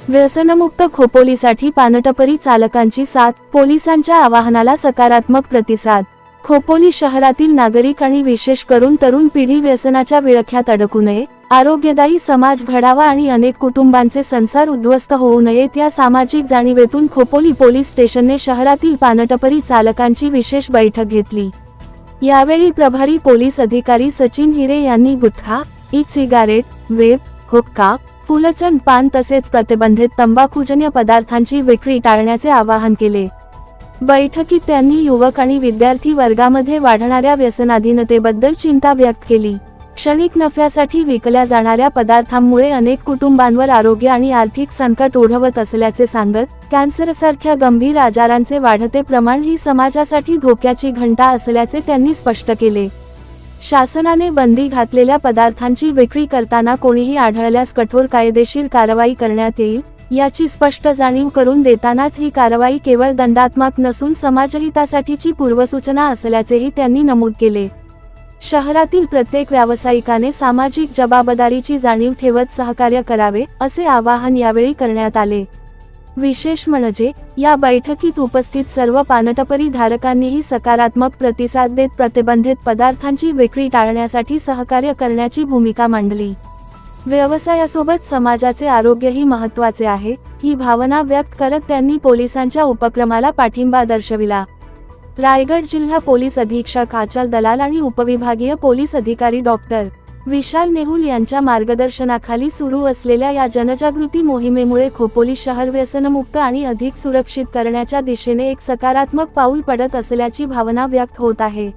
व्यसनमुक्त खोपोलीसाठी पानटपरी चालकांची साथ, पोलिसांच्या आवाहनाला सकारात्मक प्रतिसाद। खोपोली शहरातील नागरिक आणि विशेष करून तरुण पिढी व्यसनाच्या विळख्यात अडकू नये, आरोग्यदायी समाज घडावा आणि अनेक कुटुंबांचे संसार उद्ध्वस्त होऊ नयेत या सामाजिक जाणीवेतून खोपोली पोलीस स्टेशनने शहरातील पानटपरी चालकांची विशेष बैठक घेतली। यावेळी प्रभारी पोलीस अधिकारी सचिन हिरे यांनी गुटखा, ई सिगारेट, वेप, हुक्का, फुलचंद पान तसेच प्रतिबंधित तंबाखूजन्य पदार्थांची विक्री टाळण्याचे आवाहन केले। बैठकीत त्यांनी युवक आणि विद्यार्थी वर्गामध्ये वाढणाऱ्या व्यसनाधीनतेबद्दल चिंता व्यक्त केली। क्षणिक नफ्यासाठी विकल्या जाणाऱ्या पदार्थांमुळे अनेक कुटुंबांवर आरोग्य आणि आर्थिक संकट ओढवत असल्याचे सांगत, कॅन्सरसारख्या गंभीर आजारांचे वाढते प्रमाण ही समाजासाठी धोक्याची घंटा असल्याचे त्यांनी स्पष्ट केले। शासनाने बंदी घातलेल्या पदार्थांची विक्री करताना कोणीही आढळल्यास कठोर कायदेशीर कारवाई करण्यात येईल, याची स्पष्ट जाणीव करून देतानाच ही कारवाई केवळ दंडात्मक नसून समाजहितासाठीची पूर्वसूचना असल्याचेही त्यांनी नमूद केले। शहरातील प्रत्येक व्यावसायिकाने सामाजिक जबाबदारीची जाणीव ठेवत सहकार्य करावे, असे आवाहन यावेळी करण्यात आले। विशेष म्हणजे या बैठकीत उपस्थित सर्व पानटपरी धारकांनीही सकारात्मक प्रतिसाद देत प्रतिबंधित पदार्थांची विक्री टाळण्यासाठी सहकार्य करण्याची भूमिका मांडली। व्यवसायासोबत समाजाचे आरोग्यही महत्त्वाचे आहे, ही भावना व्यक्त करत त्यांनी पोलिसांच्या उपक्रमाला पाठिंबा दर्शविला। रायगड जिल्हा पोलीस अधीक्षक आचल दलाल आणि उपविभागीय पोलीस अधिकारी डॉक्टर विशाल नेहुल यांच्या मार्गदर्शनाखाली सुरू असलेल्या या जनजागृती मोहिमेमुळे खोपोली शहर व्यसनमुक्त आणि अधिक सुरक्षित करण्याच्या दिशेने एक सकारात्मक पाऊल पडत असल्याची भावना व्यक्त होत आहे।